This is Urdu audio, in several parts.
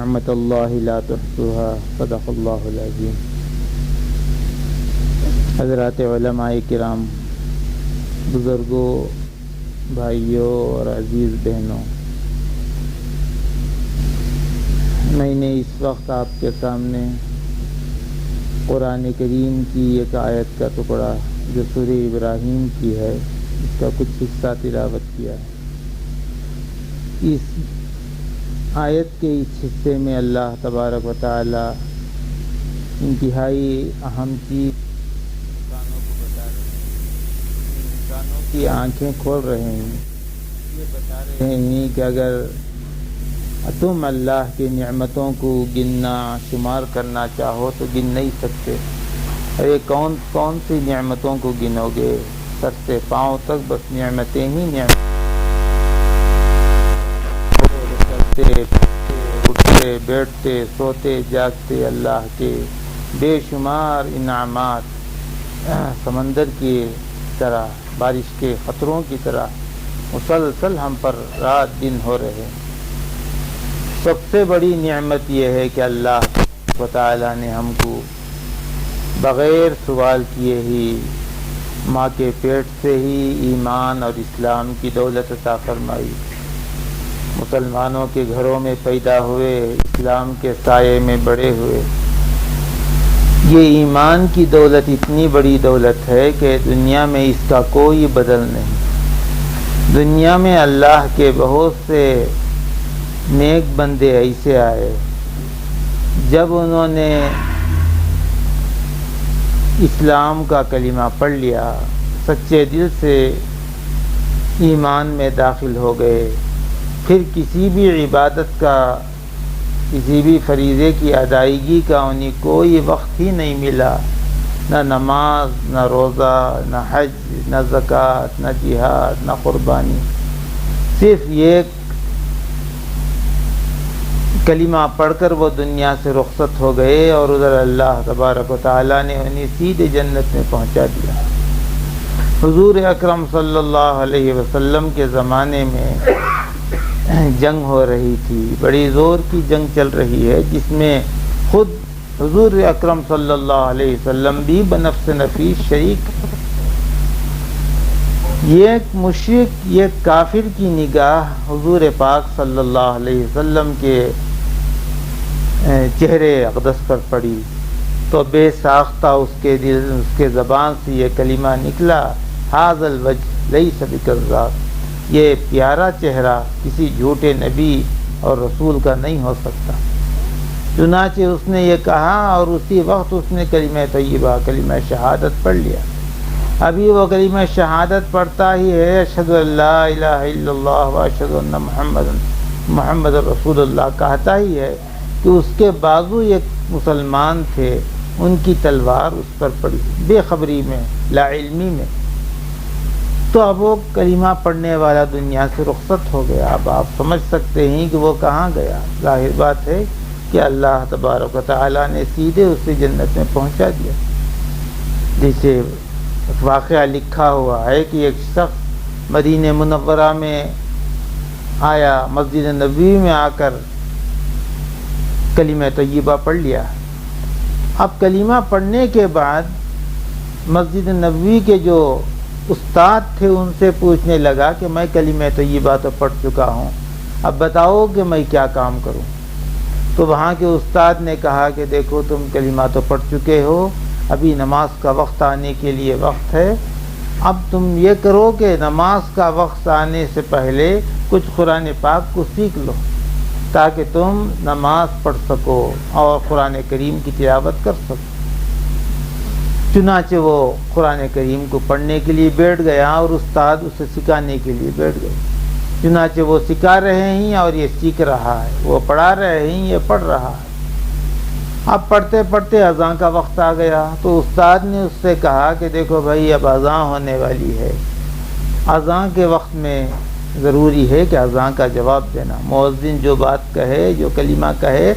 نعمت اللہ لا تحصوها صدق اللہ العظیم۔ حضرات علماء کرام، بزرگوں، بھائیوں اور عزیز بہنوں، میں نے اس وقت آپ کے سامنے قرآن کریم کی ایک آیت کا ٹکڑا جو سورہ ابراہیم کی ہے، اس کا کچھ حصہ تلاوت کیا ہے۔ اس آیت کے اس حصے میں اللہ تبارک و تعالی انتہائی اہم چیز انسانوں کو بتا رہے ہیں، انسانوں کی آنکھیں کھول رہے ہیں، یہ بتا رہے ہیں کہ اگر تم اللہ کی نعمتوں کو گننا شمار کرنا چاہو تو گن نہیں سکتے۔ ارے کون کون سی نعمتوں کو گنو گے؟ سر سے پاؤں تک بس نعمتیں ہی نعمتیں، اٹھتے بیٹھتے سوتے جاگتے اللہ کے بے شمار انعامات سمندر کی طرح، بارش کے قطروں کی طرح مسلسل ہم پر رات دن ہو رہے ہیں۔ سب سے بڑی نعمت یہ ہے کہ اللہ تعالیٰ نے ہم کو بغیر سوال کیے ہی ماں کے پیٹ سے ہی ایمان اور اسلام کی دولت عطا فرمائی۔ مسلمانوں کے گھروں میں پیدا ہوئے، اسلام کے سائے میں بڑے ہوئے۔ یہ ایمان کی دولت اتنی بڑی دولت ہے کہ دنیا میں اس کا کوئی بدل نہیں۔ دنیا میں اللہ کے بہت سے نیک بندے ایسے آئے، جب انہوں نے اسلام کا کلمہ پڑھ لیا، سچے دل سے ایمان میں داخل ہو گئے، پھر کسی بھی عبادت کا، کسی بھی فریضے کی ادائیگی کا انہیں کوئی وقت ہی نہیں ملا، نہ نماز، نہ روزہ، نہ حج، نہ زکوٰۃ، نہ جہاد، نہ قربانی، صرف ایک کلمہ پڑھ کر وہ دنیا سے رخصت ہو گئے، اور ادھر اللہ تبارک و تعالیٰ نے انہیں سیدھے جنت میں پہنچا دیا۔ حضور اکرم صلی اللہ علیہ وسلم کے زمانے میں جنگ ہو رہی تھی، بڑی زور کی جنگ چل رہی ہے، جس میں خود حضور اکرم صلی اللہ علیہ وسلم بھی بنفس نفیس شریک۔ یہ ایک مشرک، یہ کافر کی نگاہ حضور پاک صلی اللہ علیہ وسلم کے چہرے اقدس پر پڑی تو بے ساختہ اس کے دل، اس کے زبان سے یہ کلمہ نکلا، ھذا الوجہ لیس بکذاب، یہ پیارا چہرہ کسی جھوٹے نبی اور رسول کا نہیں ہو سکتا۔ چنانچہ اس نے یہ کہا اور اسی وقت اس نے کلمہ طیبہ، کلمہ شہادت پڑھ لیا۔ ابھی وہ کلمہ شہادت پڑھتا ہی ہے، اشہد ان لا الہ الا اللہ و اشہد ان محمد رسول اللہ کہتا ہی ہے کہ اس کے بازو ایک مسلمان تھے، ان کی تلوار اس پر پڑی، بے خبری میں، لا علمی میں۔ تو اب وہ کلمہ پڑھنے والا دنیا سے رخصت ہو گیا۔ اب آپ سمجھ سکتے ہیں کہ وہ کہاں گیا۔ ظاہر بات ہے کہ اللہ تبارک و تعالیٰ نے سیدھے اسے جنت میں پہنچا دیا۔ جیسے واقعہ لکھا ہوا ہے کہ ایک شخص مدینہ منورہ میں آیا، مسجد نبوی میں آ کر کلمہ طیبہ پڑھ لیا۔ اب کلمہ پڑھنے کے بعد مسجد نبوی کے جو استاد تھے ان سے پوچھنے لگا کہ میں کلمہ طیبہ تو پڑھ چکا ہوں، اب بتاؤ کہ میں کیا کام کروں۔ تو وہاں کے استاد نے کہا کہ دیکھو تم کلمہ تو پڑھ چکے ہو، ابھی نماز کا وقت آنے کے لیے وقت ہے، اب تم یہ کرو کہ نماز کا وقت آنے سے پہلے کچھ قرآن پاک کو سیکھ لو تاکہ تم نماز پڑھ سکو اور قرآن کریم کی تلاوت کر سکو۔ چنانچہ وہ قرآن کریم کو پڑھنے کے لیے بیٹھ گیا اور استاد اسے سکھانے کے لیے بیٹھ گئے۔ چنانچہ وہ سکھا رہے ہیں اور یہ سیکھ رہا ہے، وہ پڑھا رہے ہیں، یہ پڑھ رہا ہے۔ اب پڑھتے پڑھتے اذان کا وقت آ گیا تو استاد نے اس سے کہا کہ دیکھو بھائی اب اذان ہونے والی ہے، اذان کے وقت میں ضروری ہے کہ اذان کا جواب دینا، مؤذن جو بات کہے، جو کلمہ کہے،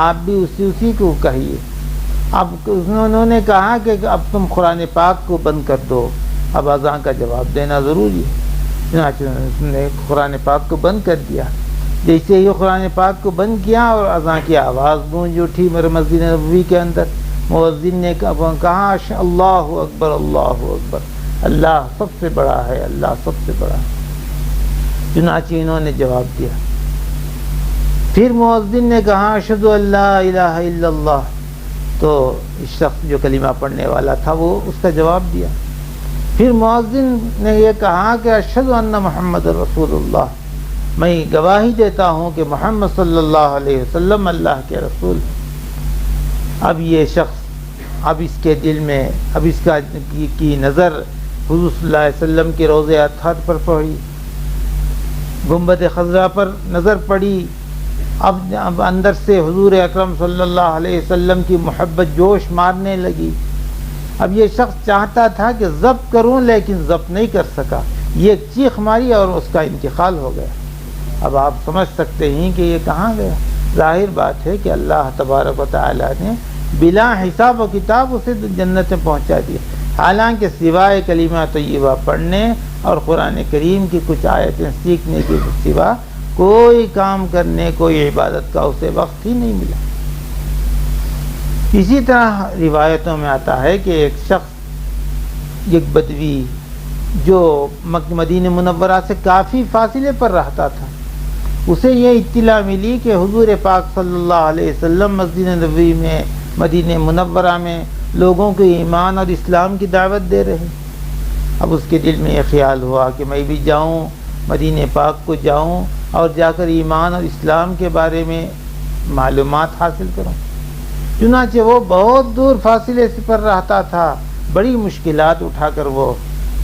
آپ بھی اسی کو کہیے۔ اب انہوں نے کہا کہ اب تم قرآن پاک کو بند کر دو، اب اذان کا جواب دینا ضروری ہے۔ چنانچہ اس نے قرآن پاک کو بند کر دیا۔ جیسے ہی قرآن پاک کو بند کیا اور اذان کی آواز گونج اٹھی مسجد نبوی کے اندر، مؤذن نے کہا اللہ اکبر اللہ اکبر، اللہ سب سے بڑا ہے، اللہ سب سے بڑا ہے۔ چنانچہ انہوں نے جواب دیا۔ پھر مؤذن نے کہا اشہد ان لا الہ الا اللہ، تو اس شخص جو کلمہ پڑھنے والا تھا وہ اس کا جواب دیا۔ پھر مؤذن نے یہ کہا کہ اشہد ان محمد رسول اللہ، میں گواہی دیتا ہوں کہ محمد صلی اللہ علیہ وسلم اللہ کے رسول ہیں۔ اب یہ شخص، اب اس کے دل میں، اب اس کی نظر حضور صلی اللہ علیہ وسلم کے روضہ اطہر پر پڑی، گنبد خضرا پر نظر پڑی۔ اب اندر سے حضور اکرم صلی اللہ علیہ وسلم کی محبت جوش مارنے لگی۔ اب یہ شخص چاہتا تھا کہ ضبط کروں، لیکن ضبط نہیں کر سکا، یہ ایک چیخ ماری اور اس کا انتقال ہو گیا۔ اب آپ سمجھ سکتے ہیں کہ یہ کہاں گیا۔ ظاہر بات ہے کہ اللہ تبارک و تعالی نے بلا حساب و کتاب اسے جنت میں پہنچا دیا، حالانکہ سوائے کلمہ طیبہ پڑھنے اور قرآن کریم کی کچھ آیتیں سیکھنے کے سوا کوئی کام کرنے، کوئی عبادت کا اسے وقت ہی نہیں ملا۔ اسی طرح روایتوں میں آتا ہے کہ ایک شخص، ایک بدوی جو مدینہ منورہ سے کافی فاصلے پر رہتا تھا، اسے یہ اطلاع ملی کہ حضور پاک صلی اللہ علیہ وسلم مسجد نبوی میں، مدینہ منورہ میں لوگوں کو ایمان اور اسلام کی دعوت دے رہے۔ اب اس کے دل میں یہ خیال ہوا کہ میں بھی جاؤں، مدینہ پاک کو جاؤں اور جا کر ایمان اور اسلام کے بارے میں معلومات حاصل کروں۔ چنانچہ وہ بہت دور فاصلے پر رہتا تھا، بڑی مشکلات اٹھا کر وہ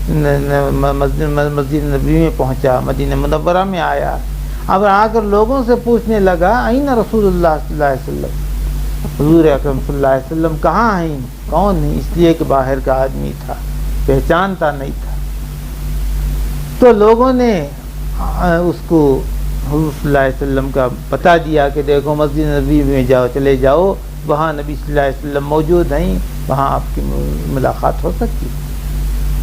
مسجد نبوی میں پہنچا، مدینہ منورہ میں آیا۔ اب آ کر لوگوں سے پوچھنے لگا این رسول اللہ صلی اللہ علیہ وسلم، حضور اکرم صلی اللہ علیہ وسلم کہاں ہیں، کون ہیں؟ اس لیے کہ باہر کا آدمی تھا، پہچانتا نہیں تھا۔ تو لوگوں نے اس کو حضور صلی اللہ علیہ وسلم کا بتا دیا کہ دیکھو مسجد نبوی میں جاؤ، چلے جاؤ، وہاں نبی صلی اللہ علیہ وسلم موجود ہیں، وہاں آپ کی ملاقات ہو سکتی۔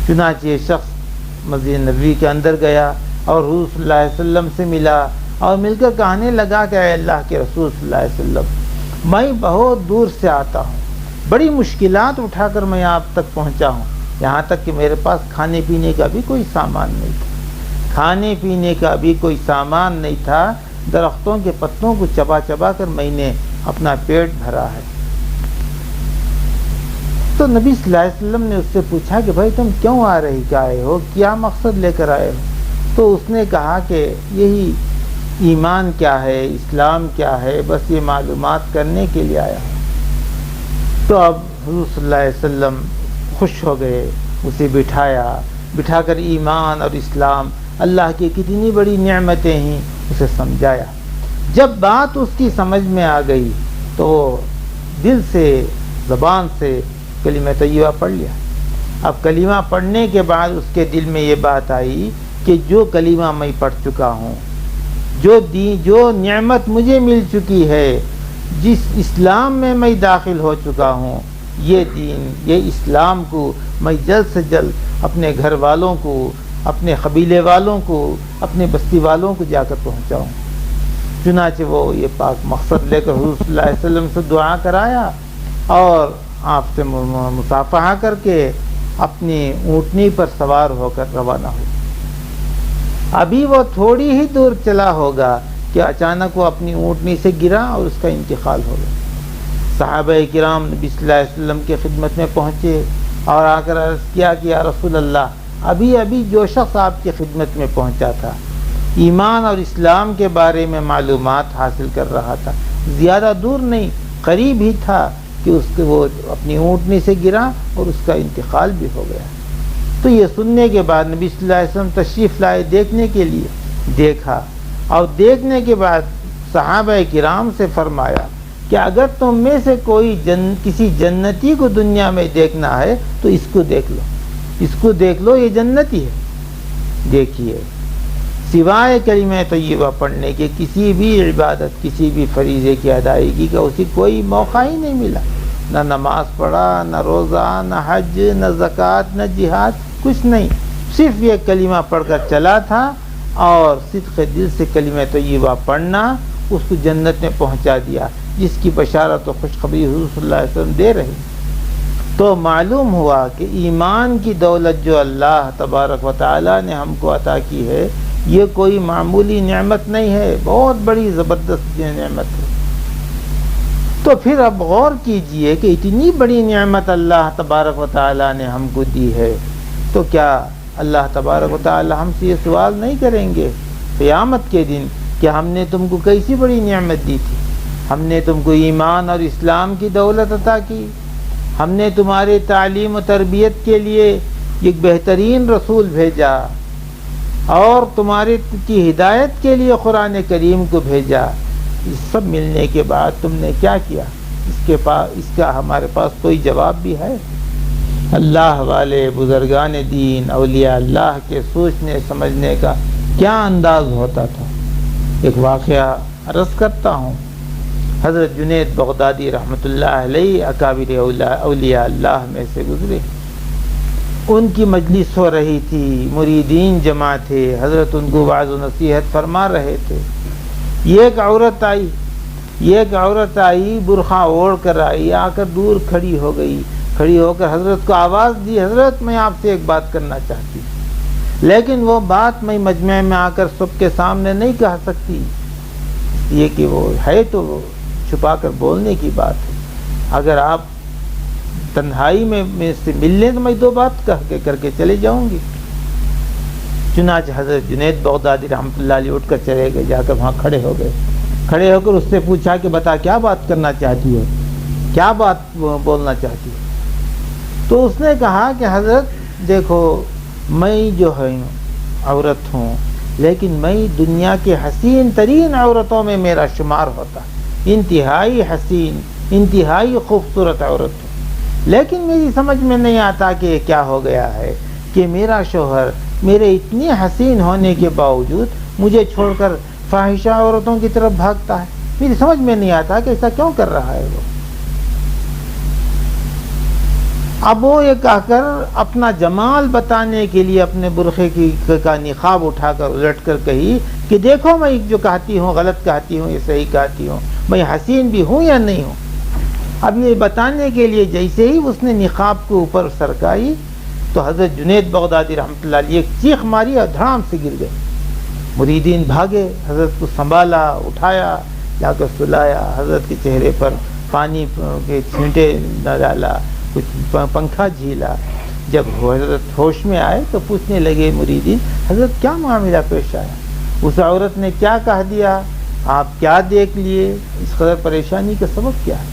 چنانچہ یہ شخص مسجد نبوی کے اندر گیا اور حضور صلی اللہ علیہ وسلم سے ملا اور مل کر کہنے لگا کہ اے اللہ کے رسول صلی اللہ علیہ وسلم، میں بہت دور سے آتا ہوں، بڑی مشکلات اٹھا کر میں آپ تک پہنچا ہوں، یہاں تک کہ میرے پاس کھانے پینے کا بھی کوئی سامان نہیں تھا، کھانے پینے کا بھی کوئی سامان نہیں تھا، درختوں کے پتوں کو چبا چبا کر میں نے اپنا پیٹ بھرا ہے۔ تو نبی صلی اللہ علیہ وسلم نے اس سے پوچھا کہ بھائی تم کیوں آئے ہو، کیا مقصد لے کر آئے ہو؟ تو اس نے کہا کہ یہی ایمان کیا ہے، اسلام کیا ہے، بس یہ معلومات کرنے کے لیے آیا ہوں۔ تو اب حضور صلی اللہ علیہ وسلم خوش ہو گئے، اسے بٹھا کر ایمان اور اسلام، اللہ کی کتنی بڑی نعمتیں ہیں، اسے سمجھایا۔ جب بات اس کی سمجھ میں آ گئی تو وہ دل سے، زبان سے کلمہ طیبہ پڑھ لیا۔ اب کلمہ پڑھنے کے بعد اس کے دل میں یہ بات آئی کہ جو کلمہ میں پڑھ چکا ہوں، جو نعمت مجھے مل چکی ہے، جس اسلام میں داخل ہو چکا ہوں، یہ دین، یہ اسلام کو میں جلد سے جلد اپنے گھر والوں کو، اپنے قبیلے والوں کو، اپنے بستی والوں کو جا کر پہنچاؤں۔ چنانچہ وہ یہ پاک مقصد لے کر حضور صلی اللہ علیہ وسلم سے دعا کرایا اور آپ سے مصافحہ کر کے اپنی اونٹنی پر سوار ہو کر روانہ ہو۔ ابھی وہ تھوڑی ہی دور چلا ہوگا کہ اچانک وہ اپنی اونٹنی سے گرا اور اس کا انتقال ہو گیا۔ صحابہ کرام نبی صلی اللہ علیہ وسلم کی خدمت میں پہنچے اور آ کر عرض کیا کہ یا رسول اللہ، ابھی جو شخص آپ کی خدمت میں پہنچا تھا، ایمان اور اسلام کے بارے میں معلومات حاصل کر رہا تھا، زیادہ دور نہیں، قریب ہی تھا کہ وہ اپنی اونٹنی سے گرا اور اس کا انتقال بھی ہو گیا۔ تو یہ سننے کے بعد نبی صلی اللہ علیہ وسلم تشریف لائے دیکھنے کے لیے، دیکھا اور دیکھنے کے بعد صحابہ کرام سے فرمایا کہ اگر تم میں سے کوئی کسی جنتی کو دنیا میں دیکھنا ہے تو اس کو دیکھ لو، یہ جنتی ہے۔ دیکھیے، سوائے کلمہ طیبہ پڑھنے کے کسی بھی عبادت، کسی بھی فریضے کی ادائیگی کا اسے کوئی موقع ہی نہیں ملا، نہ نماز پڑھا، نہ روزہ، نہ حج، نہ زکوٰۃ، نہ جہاد، کچھ نہیں، صرف یہ کلمہ پڑھ کر چلا تھا اور صدق دل سے کلمہ طیبہ پڑھنا اس کو جنت میں پہنچا دیا، جس کی بشارت و خوشخبری حضور صلی اللہ علیہ وسلم دے رہے۔ تو معلوم ہوا کہ ایمان کی دولت جو اللہ تبارک و تعالیٰ نے ہم کو عطا کی ہے، یہ کوئی معمولی نعمت نہیں ہے، بہت بڑی زبردست نعمت ہے۔ تو پھر اب غور کیجئے کہ اتنی بڑی نعمت اللہ تبارک و تعالیٰ نے ہم کو دی ہے، تو کیا اللہ تبارک و تعالیٰ ہم سے یہ سوال نہیں کریں گے قیامت کے دن کہ ہم نے تم کو کیسی بڑی نعمت دی تھی؟ ہم نے تم کو ایمان اور اسلام کی دولت عطا کی، ہم نے تمہارے تعلیم و تربیت کے لیے ایک بہترین رسول بھیجا، اور تمہاری کی ہدایت کے لیے قرآن کریم کو بھیجا۔ یہ سب ملنے کے بعد تم نے کیا کیا؟ اس کا ہمارے پاس کوئی جواب بھی ہے؟ اللہ والے بزرگان دین اولیاء اللہ کے سوچنے سمجھنے کا کیا انداز ہوتا تھا؟ ایک واقعہ عرض کرتا ہوں۔ حضرت جنید بغدادی رحمۃ اللہ علیہ اکابر اولیاء اللہ میں سے گزرے، ان کی مجلس ہو رہی تھی، مریدین جمع تھے، حضرت ان کو وعظ و نصیحت فرما رہے تھے۔ یہ ایک عورت آئی برقع اوڑھ کر آئی، آ کر دور کھڑی ہو کر حضرت کو آواز دی، حضرت میں آپ سے ایک بات کرنا چاہتی ہوں، لیکن وہ بات میں مجمع میں آ کر سب کے سامنے نہیں کہہ سکتی، یہ کہ وہ ہے تو وہ چھپا کر بولنے کی بات ہے۔ اگر آپ تنہائی میں سے مل لیں تو میں دو بات کر کے چلے جاؤں گی۔ چنانچہ حضرت جنید بغدادی رحمۃ اللہ علیہ اٹھ کر چلے گئے، جا کر وہاں کھڑے ہو کر اس سے پوچھا کہ بتا کیا بات کرنا چاہتی ہو، کیا بات بولنا چاہتی ہو؟ تو اس نے کہا کہ حضرت دیکھو، میں جو ہے عورت ہوں، لیکن میں دنیا کے حسین ترین عورتوں میں میرا شمار ہوتا، انتہائی حسین، انتہائی خوبصورت عورت ہوں، لیکن میری سمجھ میں نہیں آتا کہ یہ کیا ہو گیا ہے کہ میرا شوہر میرے اتنے حسین ہونے کے باوجود مجھے چھوڑ کر فاحشہ عورتوں کی طرف بھاگتا ہے۔ میری سمجھ میں نہیں آتا کہ ایسا کیوں کر رہا ہے وہ۔ اب وہ یہ کہہ کر اپنا جمال بتانے کے لیے اپنے برقعے کا نقاب اٹھا کر الٹ کر کہی کہ دیکھو میں جو کہتی ہوں غلط کہتی ہوں یا صحیح کہتی ہوں، میں حسین بھی ہوں یا نہیں ہوں۔ اب یہ بتانے کے لیے جیسے ہی اس نے نقاب کو اوپر سرکائی تو حضرت جنید بغدادی رحمۃ اللہ علیہ ایک چیخ ماری اور دھڑام سے گر گئے۔ مریدین بھاگے، حضرت کو سنبھالا، اٹھایا، جا کر سلایا، حضرت کے چہرے پر پانی کے چھینٹے ڈالا، کچھ پنکھا جھیلا۔ جب حضرت ہوش میں آئے تو پوچھنے لگے مریدین، حضرت کیا معاملہ پیش آیا؟ اس عورت نے کیا کہہ دیا؟ آپ کیا دیکھ لیے؟ اس قدر پریشانی کا سبب کیا ہے؟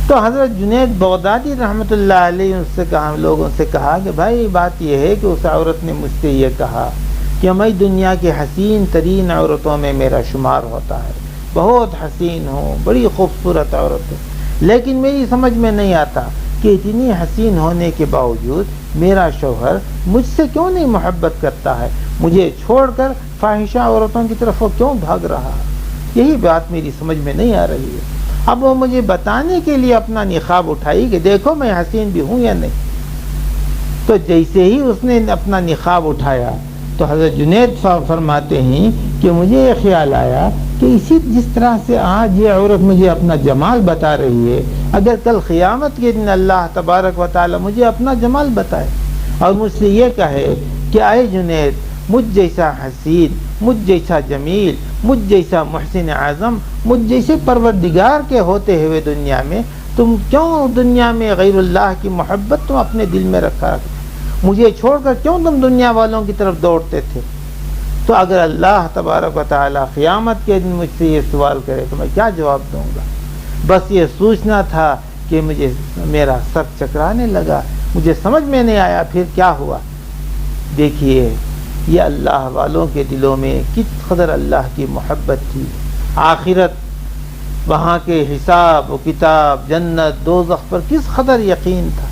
تو حضرت جنید بغدادی رحمۃ اللہ علیہ لوگوں سے کہا کہ بھائی بات یہ ہے کہ اس عورت نے مجھ سے یہ کہا کہ میں دنیا کے حسین ترین عورتوں میں میرا شمار ہوتا ہے، بہت حسین ہوں، بڑی خوبصورت عورت ہے، لیکن میری سمجھ میں نہیں آتا کہ اتنی حسین ہونے کے باوجود میرا شوہر مجھ سے کیوں نہیں محبت کرتا ہے، مجھے چھوڑ کر فاحشہ عورتوں کی طرف وہ کیوں بھاگ رہا ہے؟ یہی بات میری سمجھ میں نہیں آ رہی ہے۔ اب وہ مجھے بتانے کے لیے اپنا نقاب اٹھائی کہ دیکھو میں حسین بھی ہوں یا نہیں۔ تو جیسے ہی اس نے اپنا نقاب اٹھایا تو حضرت جنید صاحب فرماتے ہیں کہ مجھے یہ خیال آیا کہ جس طرح سے آج یہ عورت مجھے اپنا جمال بتا رہی ہے، اگر کل قیامت کے دن اللہ تبارک و تعالی مجھے اپنا جمال بتائے اور مجھ سے یہ کہے کہ اے جنید، مجھ جیسا حسین، مجھ جیسا جمیل، مجھ جیسا محسن اعظم، مجھ جیسے پروردگار کے ہوتے ہوئے دنیا میں تم کیوں دنیا میں غیر اللہ کی محبت تم اپنے دل میں رکھا، مجھے چھوڑ کر کیوں تم دنیا والوں کی طرف دوڑتے تھے؟ تو اگر اللہ تبارک و تعالی قیامت کے دن مجھ سے یہ سوال کرے تو میں کیا جواب دوں گا؟ بس یہ سوچنا تھا کہ مجھے میرا سر چکرانے لگا، مجھے سمجھ میں نہیں آیا پھر کیا ہوا۔ دیکھیے یہ اللہ والوں کے دلوں میں کس قدر اللہ کی محبت تھی، آخرت، وہاں کے حساب و کتاب، جنت دوزخ پر کس قدر یقین تھا۔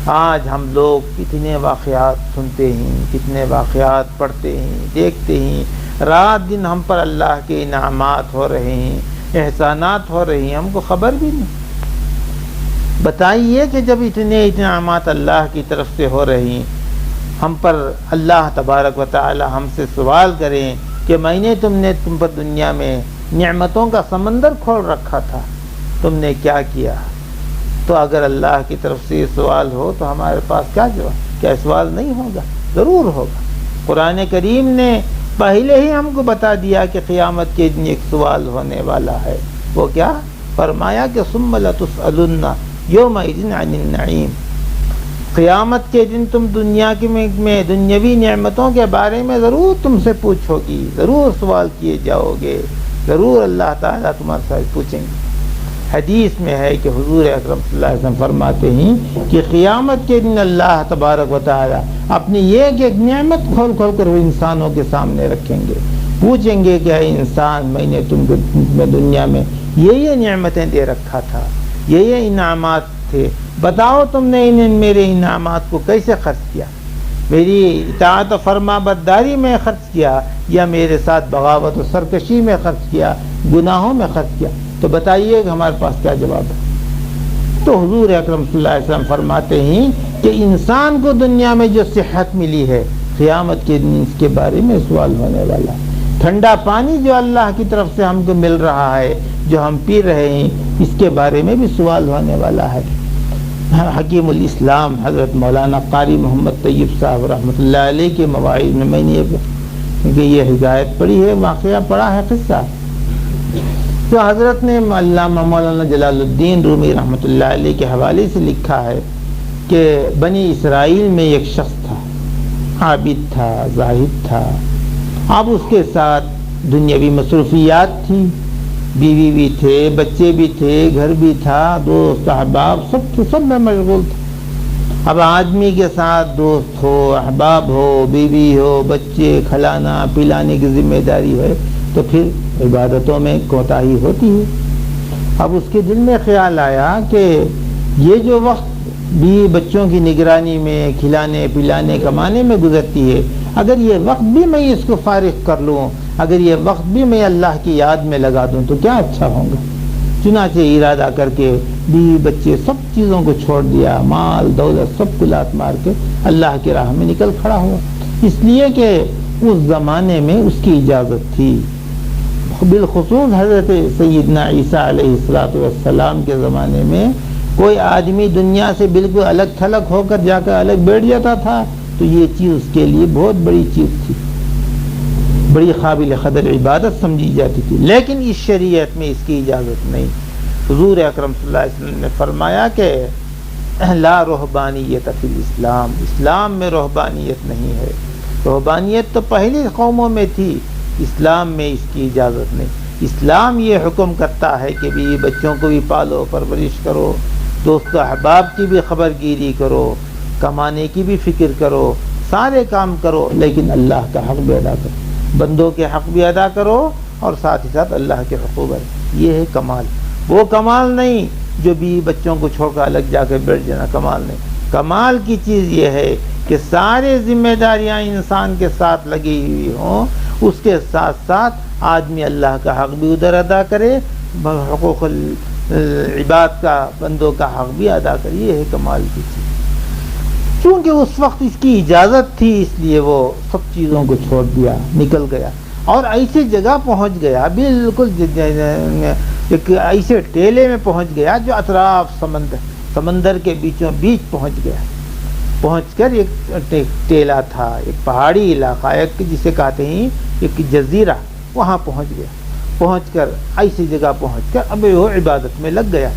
آج ہم لوگ کتنے واقعات سنتے ہیں، کتنے واقعات پڑھتے ہیں، دیکھتے ہیں، رات دن ہم پر اللہ کے انعامات ہو رہے ہیں، احسانات ہو رہے ہیں، ہم کو خبر بھی نہیں۔ بتائیے کہ جب اتنے انعامات اللہ کی طرف سے ہو رہے ہیں، ہم پر اللہ تبارک و تعالی ہم سے سوال کریں کہ میں نے تم پر دنیا میں نعمتوں کا سمندر کھول رکھا تھا، تم نے کیا کیا؟ تو اگر اللہ کی طرف سے یہ سوال ہو تو ہمارے پاس کیا جواب؟ کیا سوال نہیں ہوگا؟ ضرور ہوگا۔ قرآن کریم نے پہلے ہی ہم کو بتا دیا کہ قیامت کے دن ایک سوال ہونے والا ہے۔ وہ کیا؟ فرمایا کہ ثم لتسألن یومئذ عن النعیم، قیامت کے دن تم دنیا میں دنیاوی نعمتوں کے بارے میں ضرور تم سے پوچھو گی، ضرور سوال کیے جاؤ گے، ضرور اللہ تعالیٰ تمہارے سے پوچھیں گے۔ حدیث میں ہے کہ حضور اکرم صلی اللہ علیہ وسلم فرماتے ہیں کہ قیامت کے دن اللہ تبارک و تعالیٰ اپنی ایک ایک نعمت کھول کھول کر وہ انسانوں کے سامنے رکھیں گے، پوچھیں گے کہ اے انسان، میں نے تم کو دنیا میں یہ نعمتیں دے رکھا تھا، یہ انعامات تھے، بتاؤ تم نے میرے انعامات کو کیسے خرچ کیا؟ میری اطاعت و فرما برداری میں خرچ کیا یا میرے ساتھ بغاوت و سرکشی میں خرچ کیا، گناہوں میں خرچ کیا؟ تو بتائیے کہ ہمارے پاس کیا جواب ہے؟ تو حضور اکرم صلی اللہ علیہ وسلم فرماتے ہیں کہ انسان کو دنیا میں جو صحت ملی ہے، قیامت کے دن اس کے بارے میں سوال ہونے والا ہے۔ ٹھنڈا پانی جو اللہ کی طرف سے ہم کو مل رہا ہے، جو ہم پی رہے ہیں، اس کے بارے میں بھی سوال ہونے والا ہے۔ حکیم الاسلام حضرت مولانا قاری محمد طیب صاحب رحمۃ اللہ علیہ کے مواعظ میں میں نے یہ حکایت پڑھی ہے، واقعہ پڑھا ہے، قصہ تو حضرت نے علامہ مولانا جلال الدین رومی رحمۃ اللہ علیہ کے حوالے سے لکھا ہے کہ بنی اسرائیل میں ایک شخص تھا، عابد تھا، زاہد تھا۔ اب اس کے ساتھ دنیاوی مصروفیات تھیں، بیوی بھی تھے، بچے بھی تھے، گھر بھی تھا، دوست احباب سب میں مشغول تھا۔ اب آدمی کے ساتھ دوست ہو، احباب ہو، بیوی ہو، بچے، کھلانا پلانے کی ذمہ داری ہے تو پھر عبادتوں میں کوتاہی ہوتی ہے۔ اب اس کے دل میں خیال آیا کہ یہ جو وقت بھی بچوں کی نگرانی میں، کھلانے پلانے کمانے میں گزرتی ہے، اگر یہ وقت بھی میں اس کو فارغ کر لوں، اگر یہ وقت بھی میں اللہ کی یاد میں لگا دوں تو کیا اچھا ہوگا۔ چنانچہ ارادہ کر کے بیوی بچے سب چیزوں کو چھوڑ دیا، مال دولت سب کو لات مار کے اللہ کی راہ میں نکل کھڑا ہوا، اس لیے کہ اس زمانے میں اس کی اجازت تھی۔ بالخصوص حضرت سیدنا عیسیٰ علیہ السلام کے زمانے میں کوئی آدمی دنیا سے بالکل الگ تھلگ ہو کر جا کر الگ بیٹھ جاتا تھا تو یہ چیز اس کے لیے بہت بڑی چیز تھی، بڑی قابل قدر عبادت سمجھی جاتی تھی، لیکن اس شریعت میں اس کی اجازت نہیں۔ حضور اکرم صلی اللہ علیہ وسلم نے فرمایا کہ لا رہبانیت فی الاسلام، اسلام میں رہبانیت نہیں ہے۔ رہبانیت تو پہلی قوموں میں تھی، اسلام میں اس کی اجازت نہیں۔ اسلام یہ حکم کرتا ہے کہ بھی بچوں کو بھی پالو، پرورش کرو، دوست احباب کی بھی خبر گیری کرو، کمانے کی بھی فکر کرو، سارے کام کرو، لیکن اللہ کا حق بھی ادا کرو، بندوں کے حق بھی ادا کرو اور ساتھ ہی ساتھ اللہ کے حقوق ہے۔ یہ ہے کمال۔ وہ کمال نہیں جو بھی بچوں کو چھوڑ کر الگ جا کے بیٹھ جانا، کمال نہیں۔ کمال کی چیز یہ ہے کہ سارے ذمہ داریاں انسان کے ساتھ لگی ہوئی ہوں، اس کے ساتھ ساتھ آدمی اللہ کا حق بھی ادھر ادا کرے، حقوق العباد کا، بندوں کا حق بھی ادا کرے۔ یہ ہے کمال کی چیز۔ چونکہ اس وقت اس کی اجازت تھی اس لیے وہ سب چیزوں کو چھوڑ دیا، نکل گیا اور ایسی جگہ پہنچ گیا، بالکل ایک ایسے ٹیلے میں پہنچ گیا جو اطراف سمندر کے بیچوں بیچ پہنچ گیا۔ پہنچ کر ایک ٹیلا تھا، ایک پہاڑی علاقہ، ایک جسے کہتے ہیں ایک جزیرہ، وہاں پہنچ گیا۔ پہنچ کر ایسی جگہ پہنچ کر اب وہ عبادت میں لگ گیا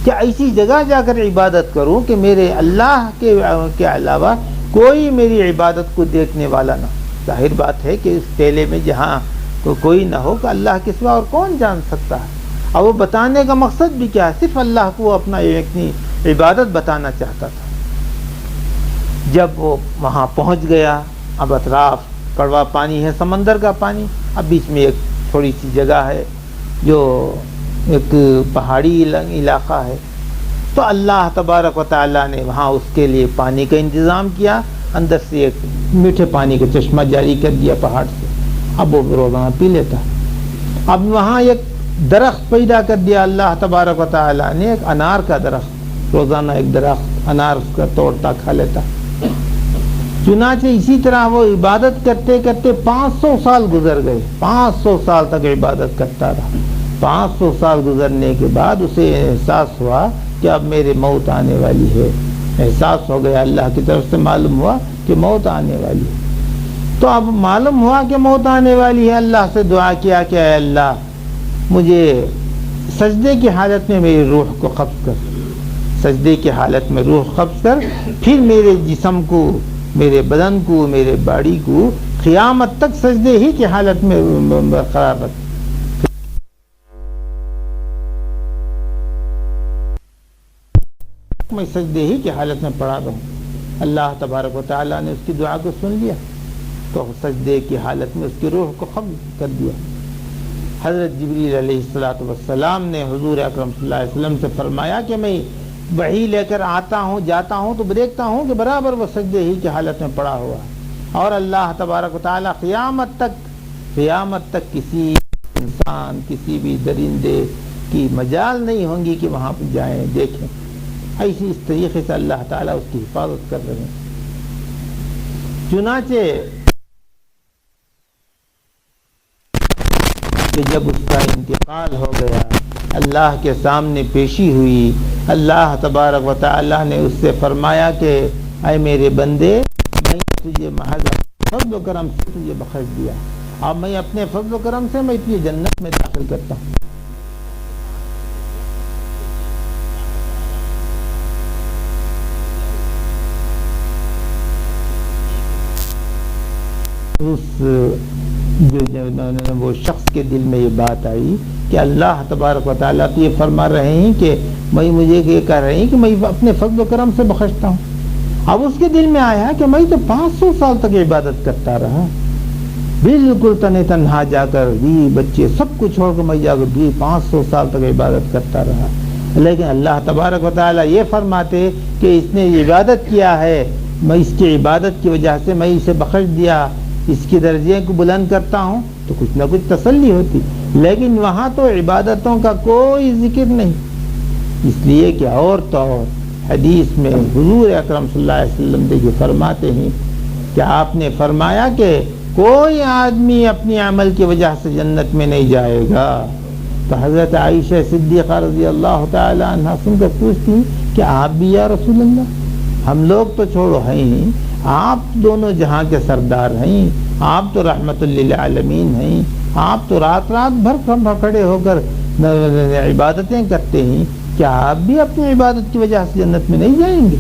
کہ ایسی جگہ جا کر عبادت کروں کہ میرے اللہ کے علاوہ کوئی میری عبادت کو دیکھنے والا نہ۔ ظاہر بات ہے کہ اس ٹیلے میں جہاں کوئی نہ ہو کہ اللہ کے سوا اور کون جان سکتا ہے۔ اور وہ بتانے کا مقصد بھی کیا ہے؟ صرف اللہ کو اپنا اپنی عبادت بتانا چاہتا تھا۔ جب وہ وہاں پہنچ گیا، اب اطراف کڑوا پانی ہے، سمندر کا پانی، اب بیچ میں ایک تھوڑی سی جگہ ہے جو ایک پہاڑی علاقہ ہے، تو اللہ تبارک و تعالیٰ نے وہاں اس کے لیے پانی کا انتظام کیا، اندر سے ایک میٹھے پانی کا چشمہ جاری کر دیا پہاڑ سے، اب وہ روزانہ پی لیتا۔ اب وہاں ایک درخت پیدا کر دیا اللہ تبارک و تعالیٰ نے، ایک انار کا درخت، روزانہ ایک درخت انار کا توڑتا کھا لیتا۔ چنانچہ اسی طرح وہ عبادت کرتے کرتے 500 سال گزر گئے، 500 سال تک عبادت کرتا رہا۔ 500 سال گزرنے کے بعد اسے احساس ہوا کہ اب میرے موت آنے والی ہے، احساس ہو گیا، اللہ کی طرف سے معلوم ہوا کہ موت آنے والی ہے۔ تو اب معلوم ہوا کہ موت آنے والی ہے، اللہ سے دعا کیا کہ اے اللہ مجھے سجدے کی حالت میں میری روح کو قبض کر، سجدے کی حالت میں روح قبض کر، پھر میرے جسم کو، میرے بدن کو، میرے باڈی کو قیامت تک سجدے ہی کی حالت میں برقرار رکھ۔ میں سجدے ہی کی حالت میں پڑا رہوں۔ اللہ تبارک و تعالیٰ نے اس کی دعا کو سن لیا، تو سجدے کی حالت میں اس کی روح کو قبض کر دیا۔ حضرت جبریل علیہ السلام نے حضور اکرم صلی اللہ علیہ وسلم سے فرمایا کہ میں وحی لے کر آتا ہوں، جاتا ہوں تو دیکھتا ہوں کہ برابر وہ سجدے ہی کی حالت میں پڑا ہوا، اور اللہ تبارک و تعالیٰ قیامت تک کسی انسان، کسی بھی درندے کی مجال نہیں ہوں گی کہ وہاں پہ جائیں دیکھیں۔ ایسی اس طریقے سے اللہ تعالیٰ اس کی حفاظت کر رہے ہیں۔ چنانچہ کہ جب اس کا انتقال ہو گیا، اللہ کے سامنے پیشی ہوئی، اللہ تبارک و تعالیٰ نے اس سے فرمایا کہ اے میرے بندے، میں تجھے محض فضل و کرم سے تجھے بخش دیا، اب میں اپنے فضل و کرم سے میں تجھے جنت میں داخل کرتا ہوں۔ وہ شخص کے دل میں یہ بات آئی کہ اللہ تبارک و تعالیٰ تو یہ فرما رہے ہیں کہ میں مجھے یہ کہہ رہے ہیں کہ میں اپنے فضل و کرم سے بخشتا ہوں۔ اب اس کے دل میں آیا کہ میں تو 500 سال تک عبادت کرتا رہا، بالکل تنہا جا کر بیوی بچے سب کچھ چھوڑ کر میں جا کر 500 سال تک عبادت کرتا رہا، لیکن اللہ تبارک و تعالیٰ یہ فرماتے کہ اس نے عبادت کیا ہے، میں اس کی عبادت کی وجہ سے میں اسے بخش دیا، اس کی درجے کو بلند کرتا ہوں، تو کچھ نہ کچھ تسلی ہوتی، لیکن وہاں تو عبادتوں کا کوئی ذکر نہیں۔ اس لیے کہ اور تو اور حدیث میں حضور اکرم صلی اللہ علیہ وسلم دیکھیے فرماتے ہیں کہ آپ نے فرمایا کہ کوئی آدمی اپنی عمل کی وجہ سے جنت میں نہیں جائے گا۔ تو حضرت عائشہ صدیقہ رضی اللہ تعالی عنہ سن کر پوچھتی ہیں کہ آپ بھی یا رسول اللہ، ہم لوگ تو چھوڑو ہیں، آپ دونوں جہاں کے سردار ہیں، آپ تو رحمت للعالمین ہیں، آپ تو رات بھر کھڑے ہو کر عبادتیں کرتے ہیں، کیا آپ بھی اپنی عبادت کی وجہ سے جنت میں نہیں جائیں گے؟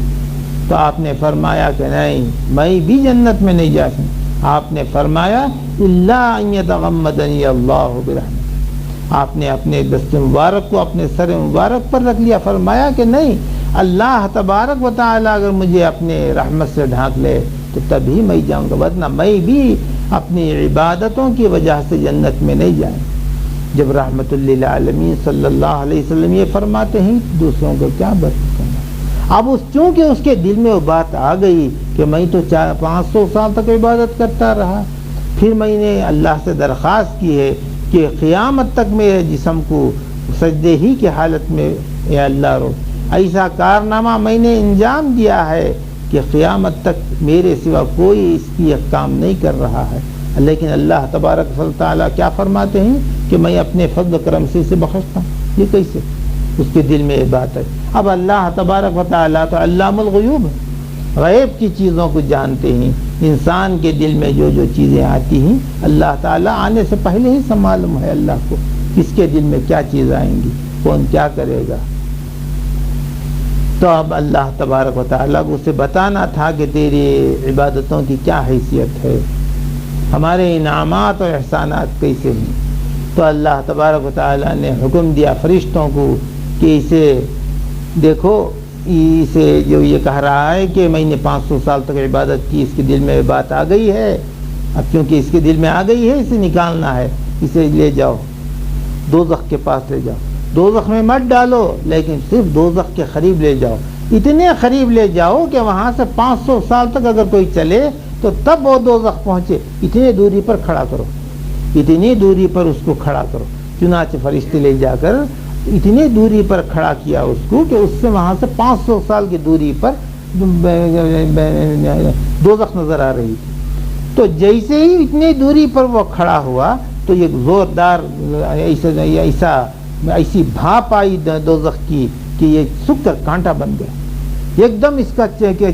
تو آپ نے فرمایا کہ نہیں، میں بھی جنت میں نہیں جا سکتا۔ آپ نے فرمایا الا ان یتغمدنی اللہ برحمت، آپ نے اپنے دست مبارک کو اپنے سر مبارک پر رکھ لیا، فرمایا کہ نہیں، اللہ تبارک و تعالیٰ اگر مجھے اپنے رحمت سے ڈھانک لے تو تبھی میں جاؤں گا، ورنہ میں بھی اپنی عبادتوں کی وجہ سے جنت میں نہیں جائیں۔ جب رحمت للعالمین صلی اللہ علیہ وسلم یہ فرماتے ہیں، دوسروں کو کیا بات کرنا؟ اب چونکہ اس کے دل میں وہ بات آ گئی کہ میں تو 500 سال تک عبادت کرتا رہا، پھر میں نے اللہ سے درخواست کی ہے کہ قیامت تک میرے جسم کو سجدے ہی کی حالت میں اے اللہ رو ایسا کارنامہ میں نے انجام دیا ہے کہ قیامت تک میرے سوا کوئی اس کی کام نہیں کر رہا ہے، لیکن اللہ تبارک و تعالیٰ کیا فرماتے ہیں کہ میں اپنے فضل و کرم سے اسے بخشتا ہوں۔ یہ کیسے؟ اس کے دل میں یہ بات ہے۔ اب اللہ تبارک و تعالیٰ تو علام الغیوب ہے، غیب کی چیزوں کو جانتے ہیں، انسان کے دل میں جو جو چیزیں آتی ہیں اللہ تعالیٰ آنے سے پہلے ہی سے معلوم ہے اللہ کو کس کے دل میں کیا چیز آئیں گی، کون کیا کرے گا۔ تو اب اللہ تبارک و تعالیٰ کو اسے بتانا تھا کہ تیری عبادتوں کی کیا حیثیت ہے، ہمارے انعامات اور احسانات کیسے ہیں۔ تو اللہ تبارک و تعالیٰ نے حکم دیا فرشتوں کو کہ اسے دیکھو، اسے جو یہ کہہ رہا ہے کہ میں نے 500 سال تک عبادت کی، اس کے دل میں بات آ گئی ہے، اب کیونکہ اس کے دل میں آ گئی ہے اسے نکالنا ہے، اسے لے جاؤ دوزخ کے پاس لے جاؤ، دوزخ میں مت ڈالو لیکن صرف دوزخ کے قریب لے جاؤ، اتنے قریب لے جاؤ کہ وہاں سے 500 سال تک اگر کوئی چلے تو تب وہ دوزخ پہنچے، اتنی دوری پر کھڑا کرو، اتنی دوری پر اس کو کھڑا کرو۔ چنانچہ فرشتے لے جا کر اتنی دوری پر کھڑا کیا اس کو کہ اس سے وہاں سے 500 سال کی دوری پر دوزخ نظر آ رہی تھی. تو جیسے ہی اتنی دوری پر وہ کھڑا ہوا تو ایک زوردار ایسی بھاپ آئی دوزخ کی کہ یہ سوکھ کر کانٹا بن گیا. ایک دم اس کا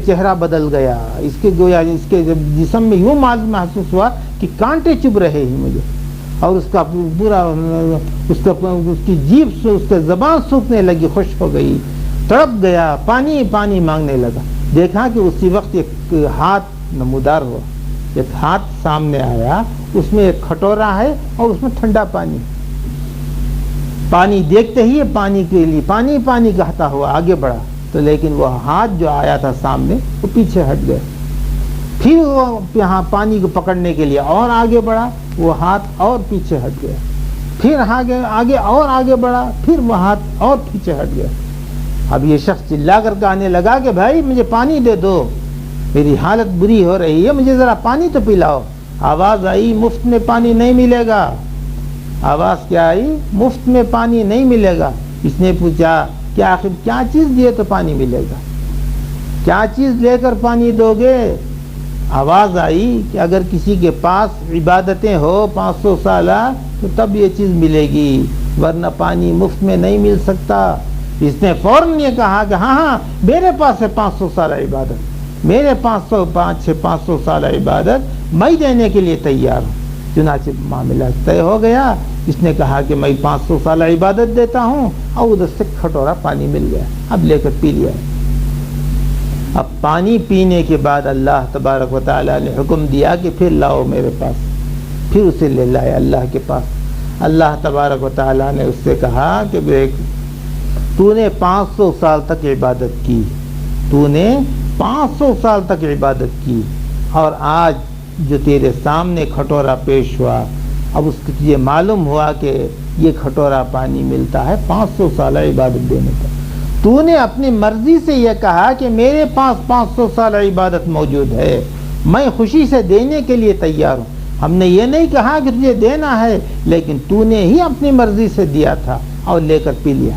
چہرہ بدل گیا. اس کے گویا اس کے جسم میں یوں محسوس ہوا کہ کانٹے چبھ رہے ہیں مجھے. اور اس کا پورا اس کی جیب اس کے زبان سوکھنے لگی, خشک ہو گئی, تڑپ گیا, پانی پانی مانگنے لگا. دیکھا کہ اسی وقت ایک ہاتھ نمودار ہوا. ایک ہاتھ سامنے آیا, اس میں ایک کھٹورا ہے اور اس میں ٹھنڈا پانی. پانی دیکھتے ہی پانی کے لیے پانی پانی کہتا ہوا آگے بڑھا. تو لیکن وہ ہاتھ جو آیا تھا سامنے وہ پیچھے ہٹ گیا. پھر وہ یہاں پانی کو پکڑنے کے لیے اور آگے بڑھا, وہ ہاتھ اور پیچھے ہٹ گیا. پھر آگے اور آگے بڑھا, پھر وہ ہاتھ اور پیچھے ہٹ گیا. اب یہ شخص چلا کر کہنے لگا کہ بھائی مجھے پانی دے دو, میری حالت بری ہو رہی ہے, مجھے ذرا پانی تو پلاؤ. آواز آئی مفت میں پانی نہیں ملے گا. آواز کیا آئی؟ مفت میں پانی نہیں ملے گا. اس نے پوچھا کہ آخر کیا چیز دیے تو پانی ملے گا, کیا چیز لے کر پانی دو گے؟ آواز آئی کہ اگر کسی کے پاس عبادتیں ہو 500 سالہ تو تب یہ چیز ملے گی, ورنہ پانی مفت میں نہیں مل سکتا. اس نے فوراً یہ کہا کہ ہاں میرے پاس ہے 500 سالہ عبادت, میرے 500 سالہ عبادت میں دینے کے لیے تیار ہوں. چنانچہ معاملہ طے ہو گیا. اس نے کہا کہ میں 500 سالہ عبادت دیتا ہوں, اور ادھر سے کھٹورا پانی مل گیا. اب لے کر پی لیا. اب پانی پینے کے بعد اللہ تبارک و تعالیٰ نے حکم دیا کہ پھر لاؤ میرے پاس. پھر اسے لے لائے اللہ کے پاس. اللہ تبارک و تعالیٰ نے اس سے کہا کہ دیکھ تو نے 500 سال تک عبادت کی, تو نے 500 سال تک عبادت کی, اور آج جو تیرے سامنے کھٹورا پیش ہوا, اب اس کو تجھے معلوم ہوا کہ یہ کھٹورا پانی ملتا ہے 500 سالہ عبادت دینے پر. تو نے اپنی مرضی سے یہ کہا کہ میرے پاس 500 سالہ عبادت موجود ہے, میں خوشی سے دینے کے لیے تیار ہوں. ہم نے یہ نہیں کہا کہ تجھے دینا ہے, لیکن تو نے ہی اپنی مرضی سے دیا تھا اور لے کر پی لیا.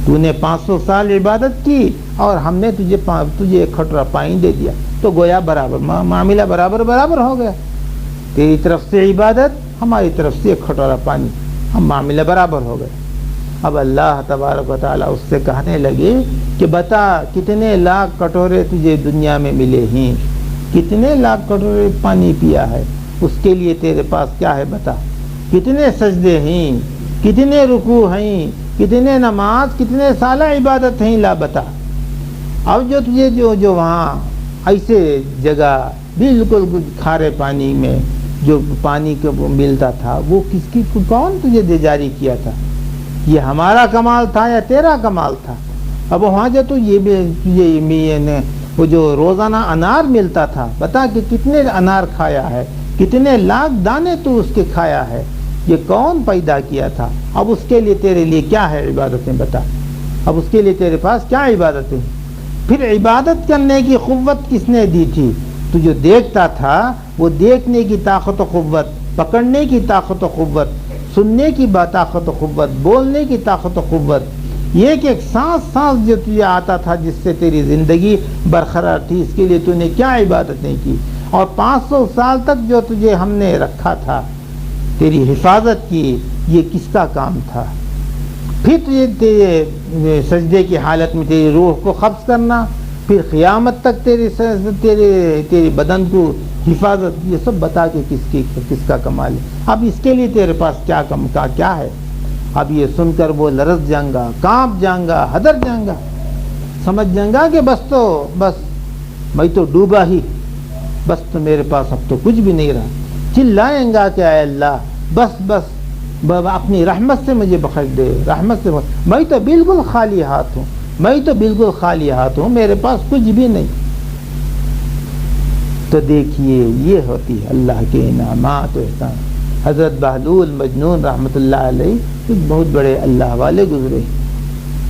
تو نے 500 سال عبادت کی اور ہم نے تجھے ایک کھٹورا پانی دے دیا. تو گویا برابر معاملہ برابر ہو گیا. تیری طرف سے عبادت, ہماری طرف سے ایک کھٹورا پانی, ہم معاملہ برابر ہو گئے. اب اللہ تبارک و تعالیٰ اس سے کہنے لگے کہ بتا کتنے لاکھ کٹورے تجھے دنیا میں ملے ہیں, کتنے لاکھ کٹورے پانی پیا ہے, اس کے لیے تیرے پاس کیا ہے بتا. کتنے سجدے ہیں, کتنے رکوع ہیں, کتنے نماز, کتنے سالہ عبادت ہیں, لا بتا. اب جو تجھے جو وہاں ایسے جگہ بالکل کھارے پانی میں جو پانی کو ملتا تھا, وہ کون تجھے دے جاری کیا تھا؟ یہ ہمارا کمال تھا یا تیرا کمال تھا؟ اب وہاں جو تو یہ وہ جو روزانہ انار ملتا تھا, بتا کہ کتنے انار کھایا ہے, کتنے لاکھ دانے تو اس کے کھایا ہے, یہ کون پیدا کیا تھا؟ اب اس کے لیے تیرے لیے کیا ہے عبادتیں بتا. اب اس کے لیے تیرے پاس کیا عبادتیں؟ پھر عبادت کرنے کی قوت کس نے دی تھی؟ تو جو دیکھتا تھا وہ دیکھنے کی طاقت و قوت, پکڑنے کی طاقت و قوت, سننے کی طاقت و قوت, بولنے کی طاقت و قوت, یہ کہ ایک سانس جو تجھے آتا تھا جس سے تیری زندگی برقرار تھی, اس کے لیے تو نے کیا عبادتیں کی؟ اور 500 سال تک جو تجھے ہم نے رکھا تھا, تیری حفاظت کی, یہ کس کا کام تھا؟ پھر تیرے سجدے کی حالت میں تیری روح کو قبض کرنا, پھر قیامت تک تیری بدن کو حفاظت, یہ سب بتا کے کس کا کمال ہے. اب اس کے لیے تیرے پاس کیا ہے؟ اب یہ سن کر وہ لرز جائیں گا, کانپ جائیں گا, ہدر جائیں گا, سمجھ جائیں گا کہ بس میں تو ڈوبا ہی, بس تو میرے پاس اب تو کچھ بھی نہیں رہا. چلائیں گا کہ اے اللہ بس اپنی رحمت سے مجھے بخش دے, رحمت سے میں تو بالکل خالی ہاتھ ہوں, میرے پاس کچھ بھی نہیں. تو دیکھیے یہ ہوتی ہے اللہ کے انعامات و احسان. حضرت بہلول مجنون رحمۃ اللہ علیہ ایک بہت بڑے اللہ والے گزرے.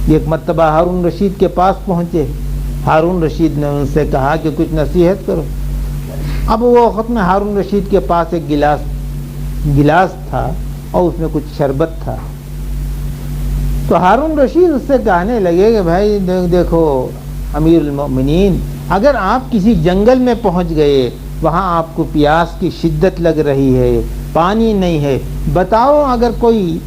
ایک مرتبہ ہارون رشید کے پاس پہنچے. ہارون رشید نے ان سے کہا کہ کچھ نصیحت کرو. اب وہ وقت میں ہارون رشید کے پاس ایک گلاس تھا اور اس میں کچھ شربت تھا. تو ہارون رشید اس سے کہنے لگے کہ بھائی دیکھو امیر المؤمنین, اگر آپ کسی جنگل میں پہنچ گئے، وہاں آپ کو پیاس کی شدت لگ رہی ہے، پانی نہیں ہے، بتاؤ اگر کوئی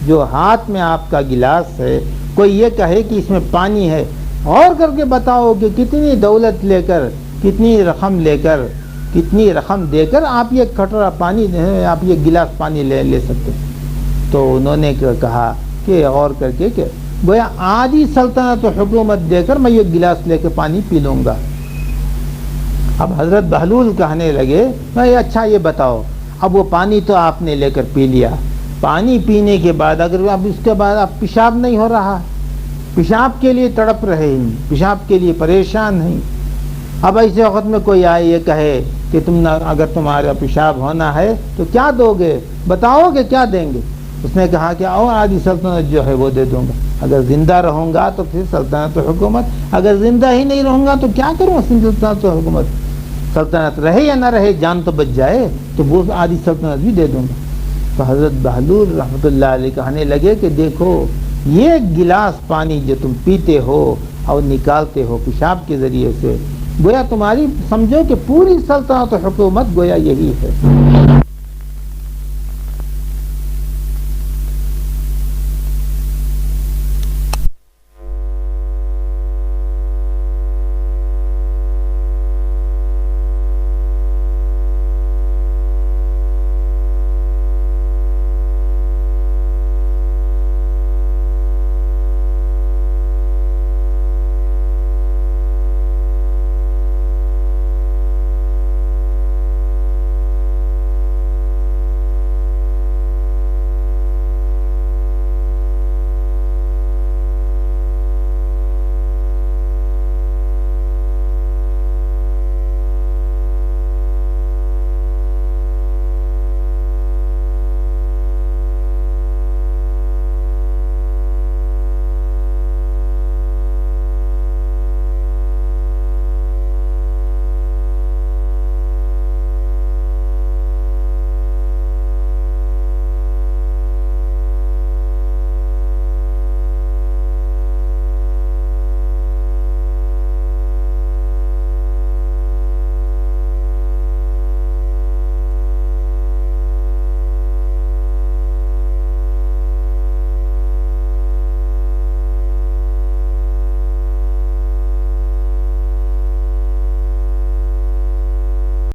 جو ہاتھ میں آپ کا گلاس ہے کوئی یہ کہے کہ اس میں پانی ہے، اور کر کے بتاؤ کہ کتنی دولت لے کر، کتنی رقم دے کر آپ یہ کٹورا پانی، آپ یہ گلاس پانی لے سکتے۔ تو انہوں نے کہا کہ غور کر کے کہ گویا آدھی سلطنت و حکومت دے کر میں یہ گلاس لے کے پانی پی لوں گا۔ اب حضرت بہلول کہنے لگے بھائی اچھا یہ بتاؤ، اب وہ پانی تو آپ نے لے کر پی لیا، پانی پینے کے بعد اگر اب اس کے بعد اب پیشاب نہیں ہو رہا، پیشاب کے لیے تڑپ رہے ہیں، پیشاب کے لیے پریشان ہیں، اب ایسے وقت میں کوئی آئے یہ کہے کہ اگر تمہارا پیشاب ہونا ہے تو کیا دو گے، بتاؤ کہ کیا دیں گے؟ اس نے کہا کہ اور آدھی سلطنت جو ہے وہ دے دوں گا، اگر زندہ رہوں گا تو پھر سلطنت و حکومت، اگر زندہ ہی نہیں رہوں گا تو کیا کروں سلطنت و حکومت، سلطنت رہے یا نہ رہے جان تو بچ جائے، تو وہ آدھی سلطنت بھی دے دوں گا۔ تو حضرت بہلول رحمۃ اللہ علیہ کہنے لگے کہ دیکھو یہ گلاس پانی جو تم پیتے ہو اور نکالتے ہو پیشاب کے ذریعے سے، گویا تمہاری سمجھو کہ پوری سلطنت و حکومت گویا یہی ہے۔